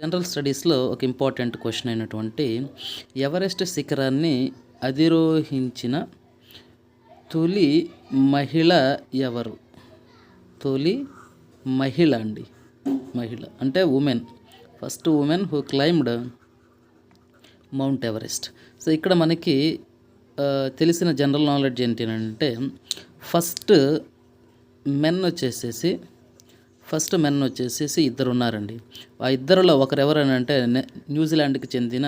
General స్టడీస్లో ఒక important question అయినటువంటి ఎవరెస్ట్ శిఖరాన్ని అధిరోహించిన తొలి మహిళ ఎవరు? తొలి మహిళ అండి, మహిళ అంటే women, first women who claimed mount Everest. So ఇక్కడ మనకి తెలిసిన జనరల్ నాలెడ్జ్ ఏంటి అంటే ఫస్ట్ మెన్ వచ్చేసేసి ఇద్దరు ఉన్నారండి. ఆ ఇద్దరిలో ఒకరు ఎవరని అంటే న్యూజిలాండ్కి చెందిన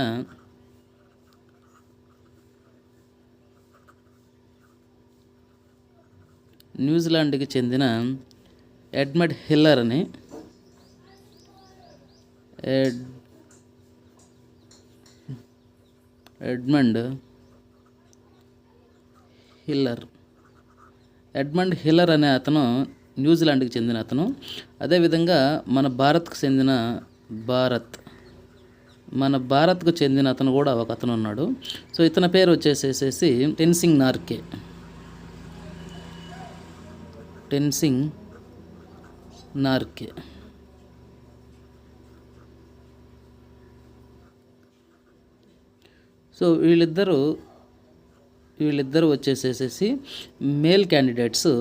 ఎడ్మండ్ హిల్లర్ అని ఎడ్మండ్ హిల్లర్ అనే అతను న్యూజిలాండ్కి చెందిన అతను. అదేవిధంగా మన భారత్కు చెందిన అతను కూడా ఒక అతను ఉన్నాడు. సో ఇతని పేరు వచ్చేసేసి టెన్సింగ్ నార్కే. సో వీళ్ళిద్దరూ వచ్చేసేసి మేల్ క్యాండిడేట్స్.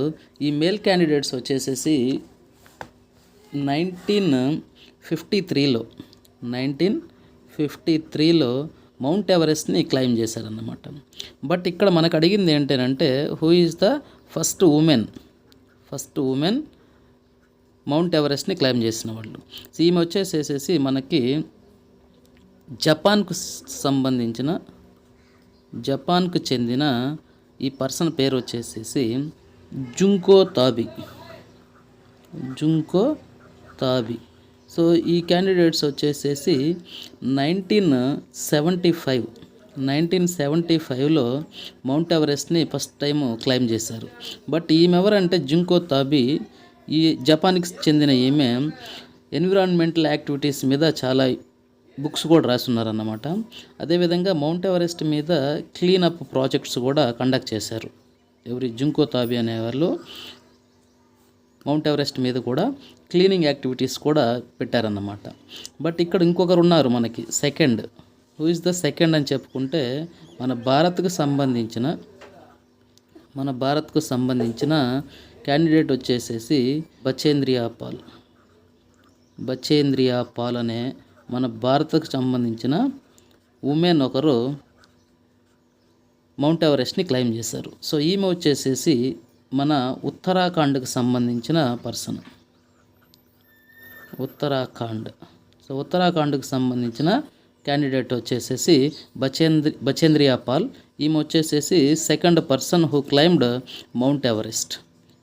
ఈ మేల్ క్యాండిడేట్స్ వచ్చేసేసి 1953లో మౌంట్ ఎవరెస్ట్ని క్లైమ్ చేశారన్నమాట. బట్ ఇక్కడ మనకు అడిగింది ఏంటంటే who is the first women mount ఎవరెస్ట్ని క్లైమ్ చేసిన వాళ్ళు. సో ఈమె వచ్చేసేసి మనకి జపాన్కు చెందిన ఈ పర్సన్ పేరు వచ్చేసేసి జుంకో తాబి. సో ఈ క్యాండిడేట్స్ వచ్చేసేసి 1975లో మౌంట్ ఎవరెస్ట్ని ఫస్ట్ టైం క్లైమ్ చేశారు. బట్ ఈమె ఎవరంటే జుంకో తాబి, ఈ జపాన్కి చెందిన ఈమె ఎన్విరాన్మెంటల్ యాక్టివిటీస్ మీద చాలా బుక్స్ కూడా రాస్తున్నారన్నమాట. అదేవిధంగా మౌంట్ ఎవరెస్ట్ మీద క్లీనప్ ప్రాజెక్ట్స్ కూడా కండక్ట్ చేశారు. జుంకో తాబి అనేవాళ్ళు మౌంట్ ఎవరెస్ట్ మీద కూడా క్లీనింగ్ యాక్టివిటీస్ కూడా పెట్టారన్నమాట. బట్ ఇక్కడ ఇంకొకరు ఉన్నారు మనకి second. Who is the second అని చెప్పుకుంటే మన భారత్కు సంబంధించిన క్యాండిడేట్ వచ్చేసేసి బచేంద్రియా పాల్ అనే మన భారత్కు సంబంధించిన ఉమెన్ ఒకరు మౌంట్ ఎవరెస్ట్ని క్లైమ్ చేశారు. సో ఈమె వచ్చేసేసి మన ఉత్తరాఖండ్కి సంబంధించిన పర్సన్. ఉత్తరాఖండ్కి సంబంధించిన క్యాండిడేట్ వచ్చేసేసి బచేంద్రియా పాల్. ఈమె వచ్చేసేసి second person who claimed mount Everest.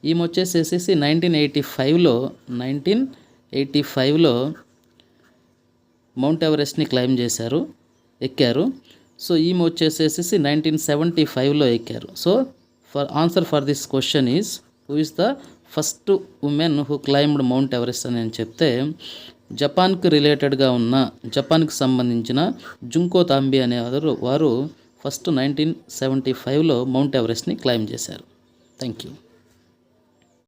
ఈమె వచ్చేసేసి 1985లో మౌంట్ ఎవరెస్ట్ని క్లైమ్ ఎక్కారు. సో ఈమె వచ్చేసేసి 1975లో ఎక్కారు. So answer for this question is who is the first women who claimed mount Everest అని చెప్తే జపాన్కి సంబంధించిన జుంకో తాంబి అనే వారు ఫస్ట్ 1975లో మౌంట్ ఎవరెస్ట్ని క్లైమ్ చేశారు. Thank you.